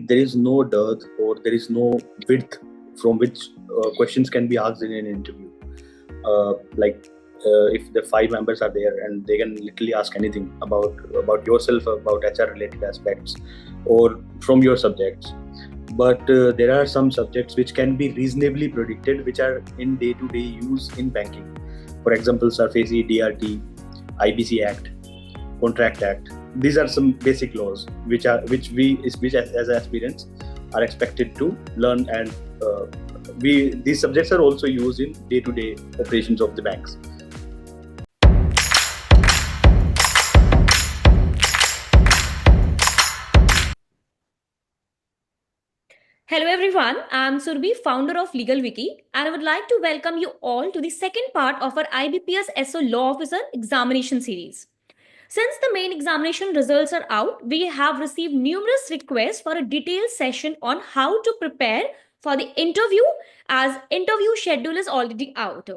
there is no dearth or there is no width from which questions can be asked in an interview. If the 5 members are there and they can literally ask anything about yourself, about HR related aspects or from your subjects. But there are some subjects which can be reasonably predicted, which are in day-to-day use in banking. For example, SARFAESI, DRT, IBC Act, Contract Act. These are some basic laws which we as aspirants are expected to learn, and these subjects are also used in day-to-day operations of the banks. Hello everyone, I'm Surbi, founder of LegalWiki, and I would like to welcome you all to the second part of our IBPS SO Law Officer examination series. Since the main examination results are out, we have received numerous requests for a detailed session on how to prepare for the interview, as interview schedule is already out.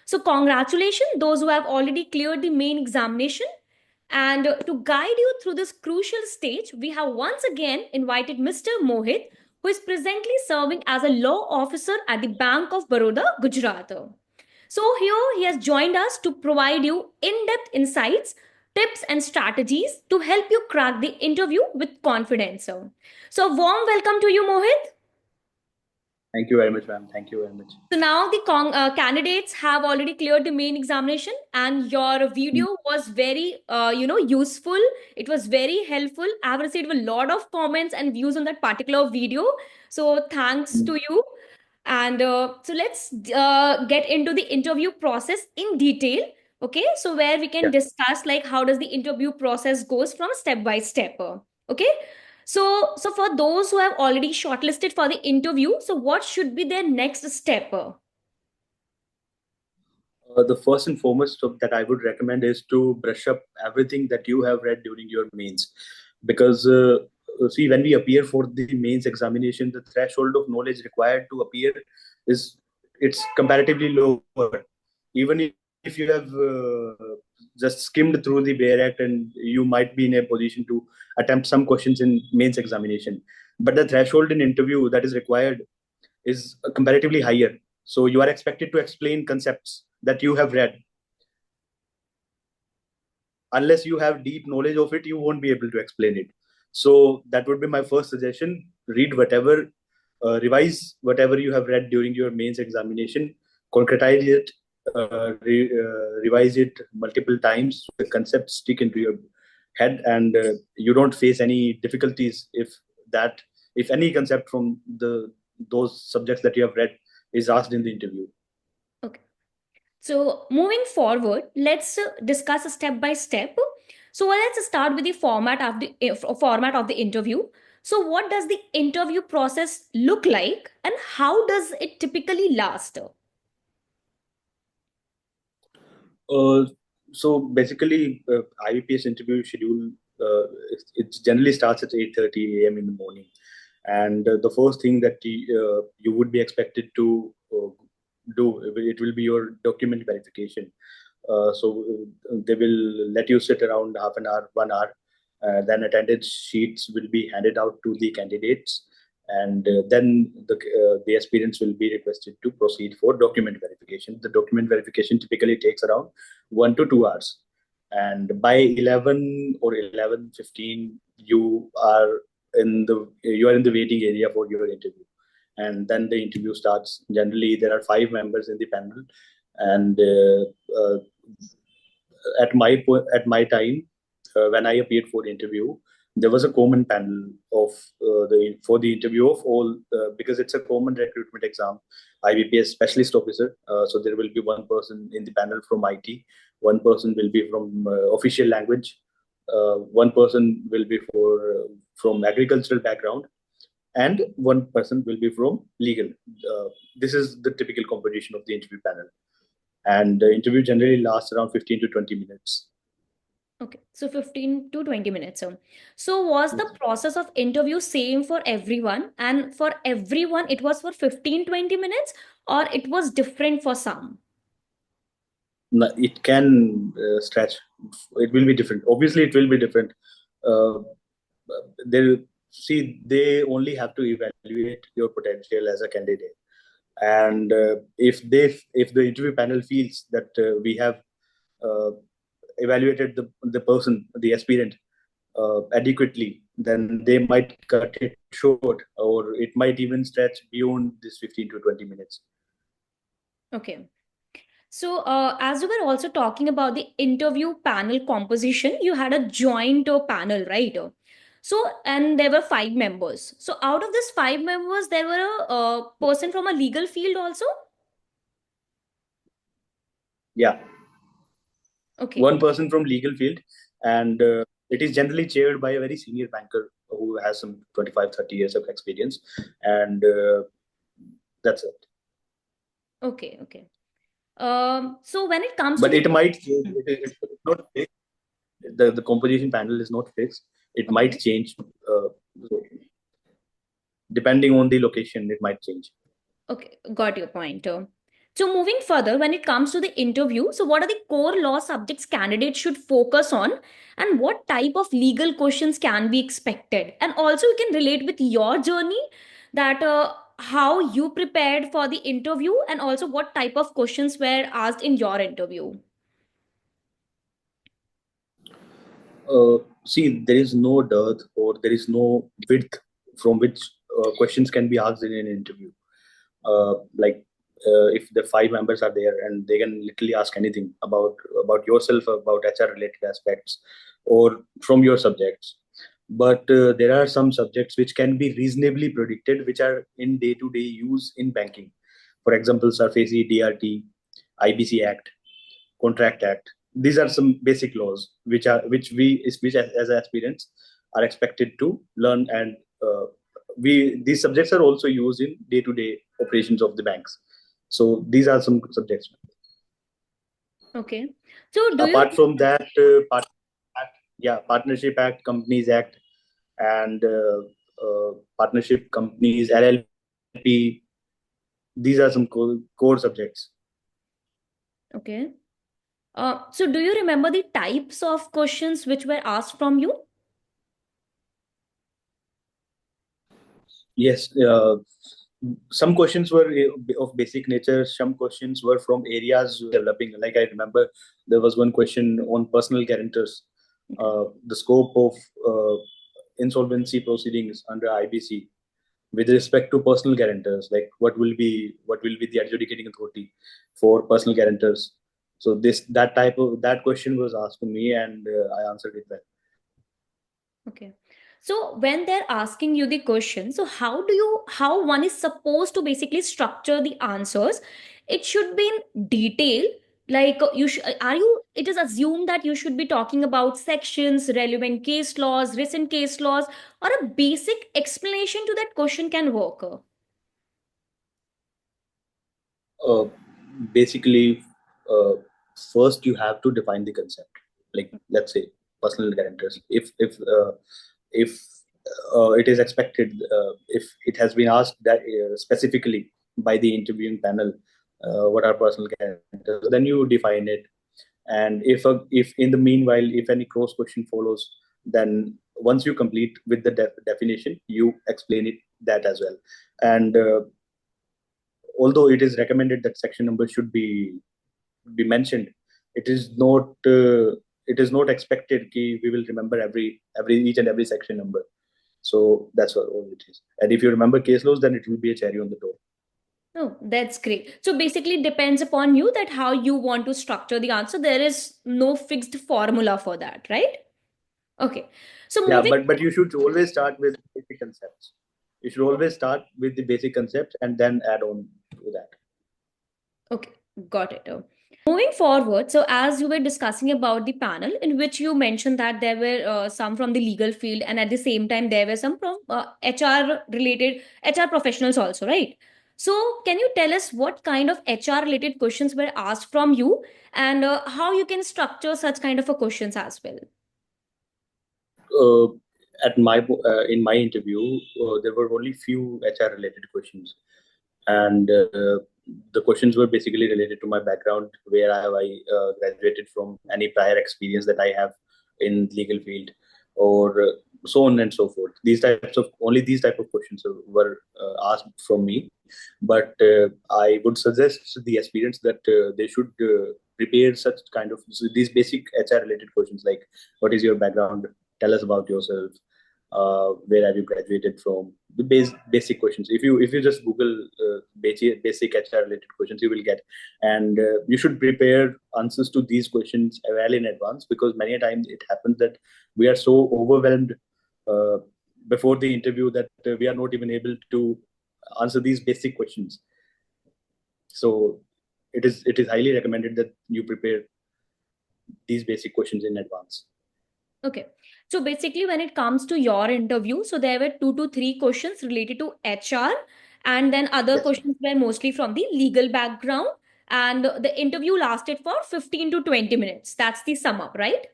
So congratulations those who have already cleared the main examination. And to guide you through this crucial stage, we have once again invited Mr. Mohit, who is presently serving as a law officer at the Bank of Baroda, Gujarat. So here he has joined us to provide you in-depth insights, tips and strategies to help you crack the interview with confidence. So warm welcome to you, Mohit. Thank you very much, ma'am. Thank you very much. So now the candidates have already cleared the main examination, and your video was very, useful. It was very helpful. I have received a lot of comments and views on that particular video. So thanks to you. And so let's get into the interview process in detail. Okay, so where we can discuss like how does the interview process goes from step by step. Okay. So for those who have already shortlisted for the interview, so what should be their next step? The first and foremost that I would recommend is to brush up everything that you have read during your mains, because see, when we appear for the mains examination, the threshold of knowledge required to appear it's comparatively lower. Even if you have just skimmed through the Bare Act, and you might be in a position to attempt some questions in mains examination, but the threshold in interview that is required is comparatively higher. So you are expected to explain concepts that you have read. Unless you have deep knowledge of it, you won't be able to explain it. So that would be my first suggestion. Read whatever, revise whatever you have read during your mains examination, concretize it, revise it multiple times. The concepts stick into your head, and you don't face any difficulties if any concept from those subjects that you have read is asked in the interview. Okay. So moving forward, let's discuss step by step. So let's start with the format of the interview. So what does the interview process look like, and how does it typically last? So basically, IBPS interview schedule it generally starts at 8:30 a.m. in the morning, and the first thing that you would be expected to do, it will be your document verification. They will let you sit around half an hour, 1 hour. Then attendance sheets will be handed out to the candidates, and then the aspirants will be requested to proceed for document verification. The document verification typically takes around 1 to 2 hours, and by 11 or 11:15 you are in the waiting area for your interview, and then the interview starts. Generally there are 5 members in the panel, and at my time, when I appeared for the interview, there was a common panel of for the interview of all, because it's a common recruitment exam, IBPS specialist officer. So there will be one person in the panel from IT, one person will be from official language, one person will be from agricultural background, and one person will be from legal. This is the typical composition of the interview panel, and the interview generally lasts around 15 to 20 minutes. Okay, so 15 to 20 minutes. So was the process of interview same for everyone, and for everyone it was for 15-20 minutes, or it was different for some? It can stretch. It will be different. Obviously, it will be different. There, see, they only have to evaluate your potential as a candidate. And if the interview panel feels that we have uh, evaluated the person, the aspirant, adequately, then they might cut it short, or it might even stretch beyond this 15 to 20 minutes. Okay. So, as you were also talking about the interview panel composition, you had a joint panel, right? So, and there were 5 members. So, out of this 5 members, there were a person from a legal field also. Yeah, Okay. one person from legal field, and it is generally chaired by a very senior banker who has some 25-30 years of experience, and that's it. Okay. Okay. So when it comes to But the it might change. It's not fixed. The composition panel is not fixed. It might okay. change depending on the location. It might change. Okay, got your point. So moving further, when it comes to the interview, so what are the core law subjects candidates should focus on, and what type of legal questions can be expected? And also, you can relate with your journey that how you prepared for the interview, and also what type of questions were asked in your interview. See, there is no dearth or there is no width from which questions can be asked in an interview. Like if the 5 members are there and they can literally ask anything about yourself, about HR related aspects, or from your subjects. But there are some subjects which can be reasonably predicted, which are in day to day use in banking. For example, SARFAESI, DRT, IBC Act, Contract Act. These are some basic laws which as aspirants are expected to learn, and we these subjects are also used in day to day operations of the banks. So these are some subjects. Okay. So do you Apart from that, Partnership Act, Companies Act, and partnership companies, LLP. These are some core subjects. okay? So do you remember the types of questions which were asked from you? Yes, some questions were of basic nature. Some questions were from areas developing. Like I remember, there was one question on personal guarantors, Okay. the scope of insolvency proceedings under IBC with respect to personal guarantors. Like what will be the adjudicating authority for personal guarantors. So that question was asked to me, and I answered it well. Okay. So when they're asking you the question, so how one is supposed to basically structure the answers? It should be in detail. Like it is assumed that you should be talking about sections, relevant case laws, recent case laws, or a basic explanation to that question can work. uh, Basically, uh, first you have to define the concept. Like, let's say personal guarantors. If it is expected, if it has been asked that specifically by the interviewing panel, what are personal guarantors, then you define it. And if in the meanwhile, if any cross question follows, then once you complete with the definition, you explain it that as well. And although it is recommended that section number should be mentioned, it is not expected ki we will remember every each and every section number. So that's all it is. And if you remember case laws, then it will be a cherry on the top. Oh, that's great. So basically depends upon you that how you want to structure the answer. There is no fixed formula for that, right? Okay. So Yeah, moving. but you should always start with basic concepts. You should always start with the basic concepts and then add on to that. Okay, got it. Moving forward, so as you were discussing about the panel, in which you mentioned that there were some from the legal field, and at the same time there were some from HR related HR professionals also, right? So, can you tell us what kind of HR related questions were asked from you, and how you can structure such kind of a questions as well? uh, in my interview, there were only few HR related questions, and the questions were basically related to my background, where have I graduated from, any prior experience that I have in legal field, or so on and so forth. These type of questions were asked from me, but I would suggest the aspirants that they should prepare such kind of these basic HR related questions like what is your background, tell us about yourself, where have you graduated from, the basic questions. If you just Google basic HR related questions, you will get, and you should prepare answers to these questions well in advance, because many a times it happens that we are so overwhelmed uh, before the interview that we are not even able to answer these basic questions. So it is highly recommended that you prepare these basic questions in advance. Okay. So basically, when it comes to your interview, so there were 2 to 3 questions related to HR, and then other Yes. questions were mostly from the legal background. And the interview lasted for 15 to 20 minutes. That's the sum up, right?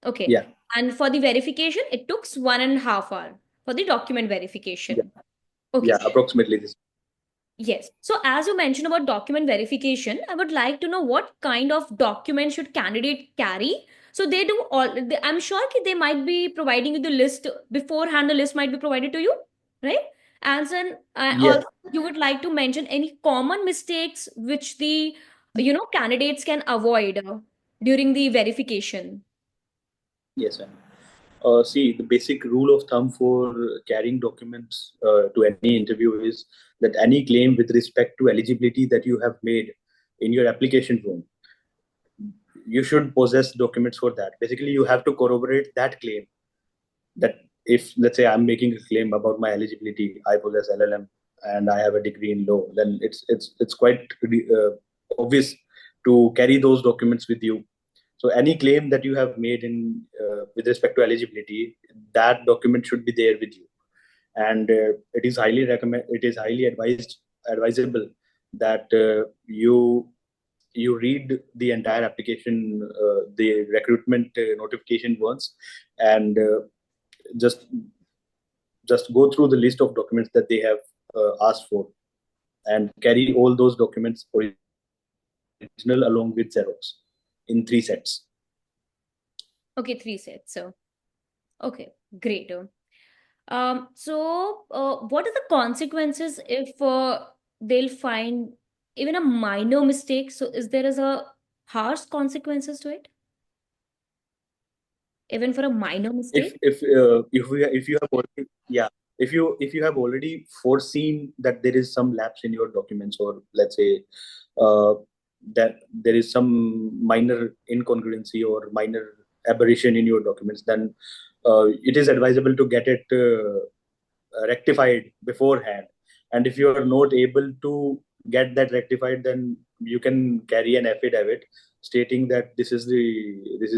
Okay. Yeah. And for the verification, it took 1.5 hours for the document Yeah. verification. Okay. Yeah. Approximately this. Yes. So as you mentioned about document verification, I would like to know what kind of document should candidate carry. So they do I'm sure that they might be providing you the list beforehand. The list might be provided to you, right? And then Yes. also you would like to mention any common mistakes which the candidates can avoid during the verification. Yes, ma'am. See, the basic rule of thumb for carrying documents to any interview is that any claim with respect to eligibility that you have made in your application form, you should possess documents for that. Basically, you have to corroborate that claim. That if, let's say, I'm making a claim about my eligibility, I possess LLM and I have a degree in law, then it's quite obvious to carry those documents with you. So any claim that you have made in with respect to eligibility, that document should be there with you. And it is highly advisable that you read the entire application, the recruitment notification once, and just just go through the list of documents that they have asked for, and carry all those documents original along with Xerox in 3 sets. Okay, 3 sets. So okay, great. What are the consequences if they'll find even a minor mistake? So, is a harsh consequences to it, even for a minor mistake? If you have already, yeah, if you have already foreseen that there is some lapse in your documents, or let's say uh, that there is some minor incongruency or minor aberration in your documents, then it is advisable to get it rectified beforehand. And if you are not able to get that rectified, then you can carry an affidavit stating that this is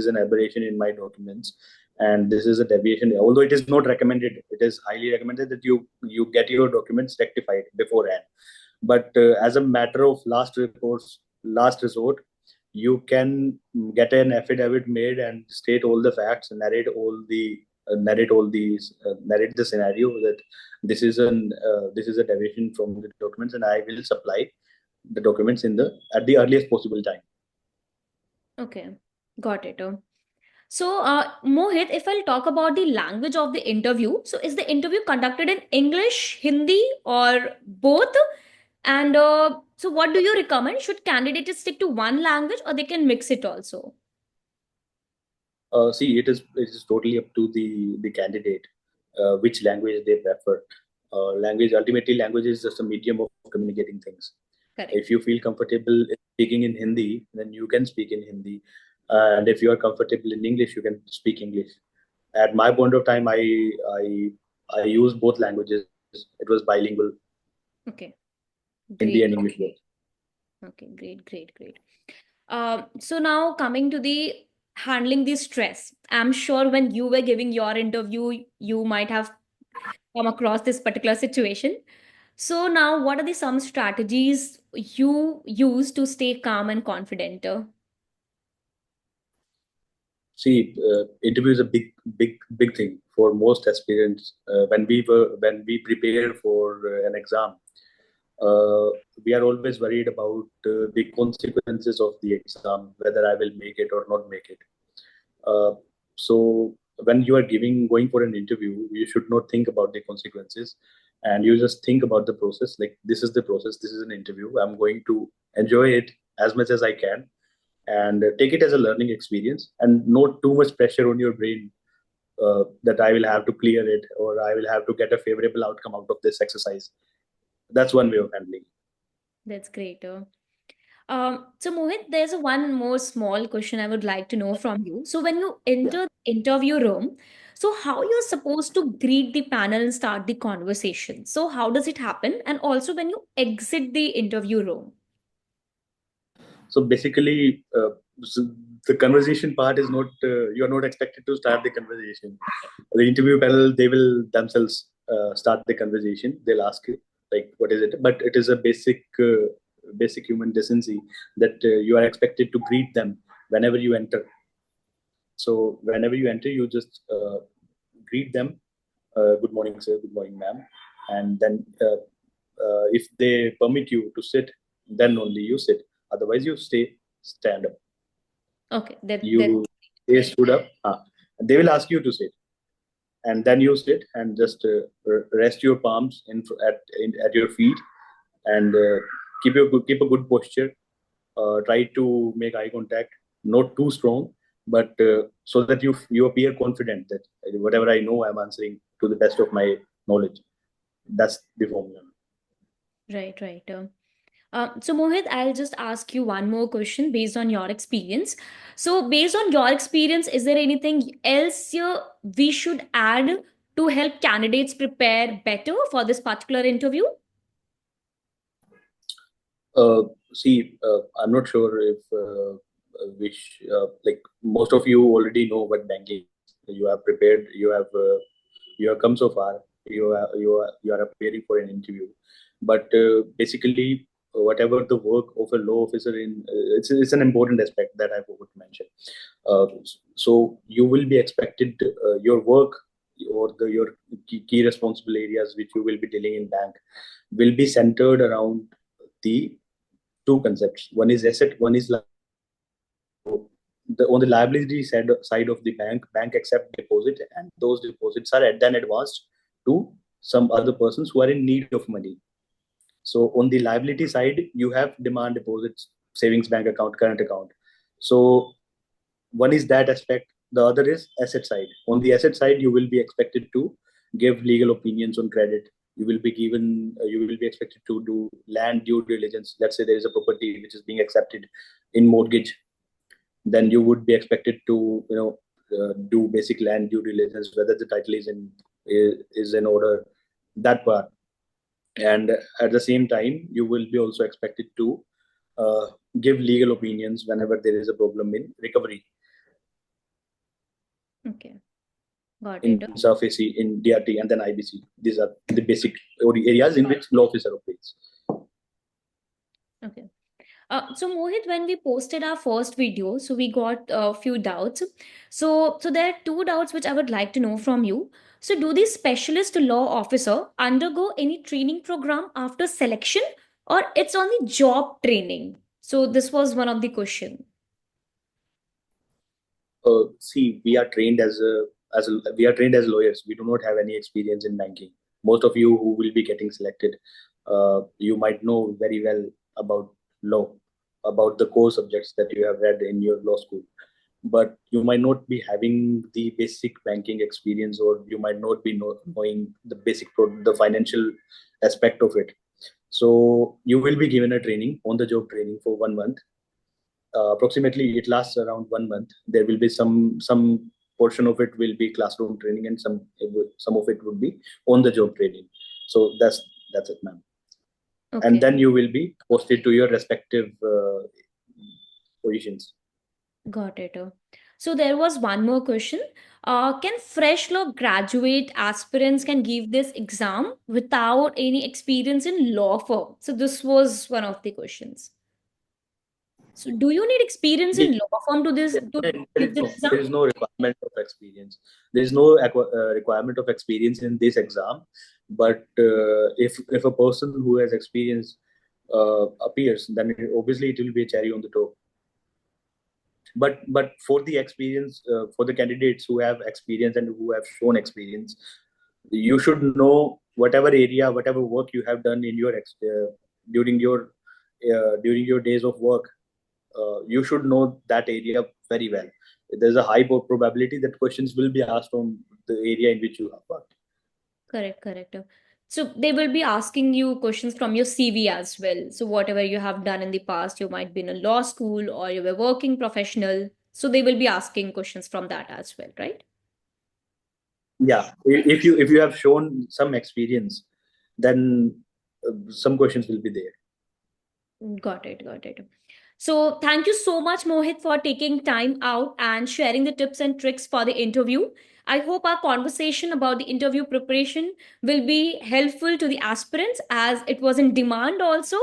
an aberration in my documents, and this is a deviation. Although it is not recommended, it is highly recommended that you get your documents rectified beforehand. But as a matter of last resort, you can get an affidavit made and state all the facts, narrate the scenario that this is a deviation from the documents, and I will supply the documents in the at the earliest possible time. Okay, got it. Mohit, if I'll talk about the language of the interview, so is the interview conducted in English, Hindi, or both? And so, what do you recommend? Should candidates stick to one language, or they can mix it also? See, it is totally up to the candidate which language they prefer. Language is just a medium of communicating things. Correct. If you feel comfortable speaking in Hindi, then you can speak in Hindi, and if you are comfortable in English, you can speak English. At my point of time, I I use both languages. It was bilingual, Okay, Hindi great. and English both. Okay, great, great, great. So now coming to the handling the stress. I'm sure when you were giving your interview, you might have come across this particular situation. So now, what are the some strategies you use to stay calm and confident? See, interview is a big thing for most aspirants. When we prepare for an exam, uh, we are always worried about the consequences of the exam, whether I will make it or not make it. Uh, so when you are going for an interview, you should not think about the consequences, and you just think about the process. Like, this is the process. This is an interview. I'm going to enjoy it as much as I can, and take it as a learning experience, and not too much pressure on your brain that I will have to clear it, or I will have to get a favorable outcome out of this exercise. That's one way of handling. That's great. So Mohit, there's a one more small question I would like to know from you. So when you enter the interview room, so how you're supposed to greet the panel and start the conversation? So how does it happen? And also when you exit the interview room. So basically, so the conversation part is not, you are not expected to start the conversation. The interview panel, they will themselves start the conversation. They'll ask you, like, what is it? But it is a basic human decency that you are expected to greet them whenever you enter. So whenever you enter, you just greet them. Good morning, sir. Good morning, ma'am. And then if they permit you to sit, then only you sit. Otherwise, you stand up. Okay, that You stay stood up. They will ask you to sit, and then you sit and just rest your palms at your feet, and keep a good posture. Try to make eye contact, not too strong, but so that you appear confident that whatever I know, I'm answering to the best of my knowledge. That's the formula. right, right. So Mohit, I'll just ask you one more question based on your experience. So based on your experience, is there anything else we should add to help candidates prepare better for this particular interview? Uh, See, I'm not sure if which like most of you already know what banking is. You have prepared. You have come so far. You are appearing for an interview, but basically, whatever the work of a law officer it's an important aspect that I forgot to mention. Uh, so you will be expected your work, or your key responsible areas which you will be dealing in bank will be centered around the two concepts. One is asset, one is on the liability side of the bank accept deposit, and those deposits are then advanced to some other persons who are in need of money. So on the liability side, you have demand deposits, savings bank account, current account. So one is that aspect. The other is asset side. On the asset side, you will be expected to give legal opinions on credit. You will be expected to do land due diligence. Let's say there is a property which is being accepted in mortgage, then you would be expected to do basic land due diligence, whether the title is in order, that part. And at the same time, you will be also expected to uh, give legal opinions whenever there is a problem in recovery, Okay, got in it. surface, in DRT, and then IBC. These are the basic areas in which law officer operates. Okay. So Mohit, when we posted our first video, so we got a few doubts. So there are two doubts which I would like to know from you. So do the specialist law officer undergo any training program after selection, or it's only job training? So this was one of the question. See, we are trained as lawyers. We do not have any experience in banking. Most of you who will be getting selected, you might know very well about law, about the core subjects that you have read in your law school, but you might not be having the basic banking experience, or you might not be knowing the the financial aspect of it. So you will be given a training, on the job training, for 1 month. Approximately it lasts around 1 month. There will be some portion of it will be classroom training, and some of it would be on the job training. So that's it, ma'am. And Okay, then you will be posted to your respective positions. got it. So there was one more question. Can fresh law graduate aspirants can give this exam without any experience in law firm? So this was one of the questions. So do you need experience Yes, in law firm to this to give this exam? there is no requirement of experience. There is no requirement of experience in this exam. But if a person who has experience appears, then obviously it will be a cherry on the top. but for the experience, for the candidates who have experience and who have shown experience, you should know whatever area, whatever work you have done in your during your days of work. You should know that area very well. There's a high probability that questions will be asked from the area in which you have worked. Correct, correct. So they will be asking you questions from your CV as well. So whatever you have done in the past, you might be in a law school or you were working professional. So they will be asking questions from that as well, right? Yeah, if you have shown some experience, then some questions will be there. Got it, got it. So thank you so much, Mohit, for taking time out and sharing the tips and tricks for the interview. I hope our conversation about the interview preparation will be helpful to the aspirants as it was in demand also.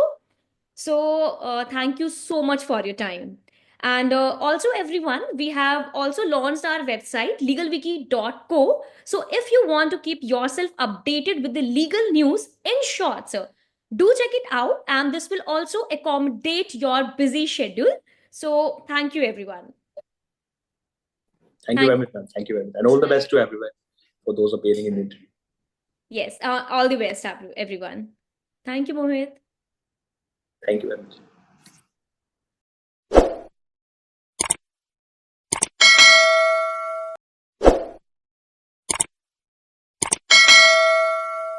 So, thank you so much for your time. And also, everyone, we have also launched our website, legalwiki.co. So, if you want to keep yourself updated with the legal news in short, sir, do check it out. And this will also accommodate your busy schedule. So, thank you, everyone. Thank you Thank very much, ma'am. Thank you very much, and all the best to everyone for those appearing in the interview. Yes, all the best, everyone. Thank you, Mohit. Thank you very much.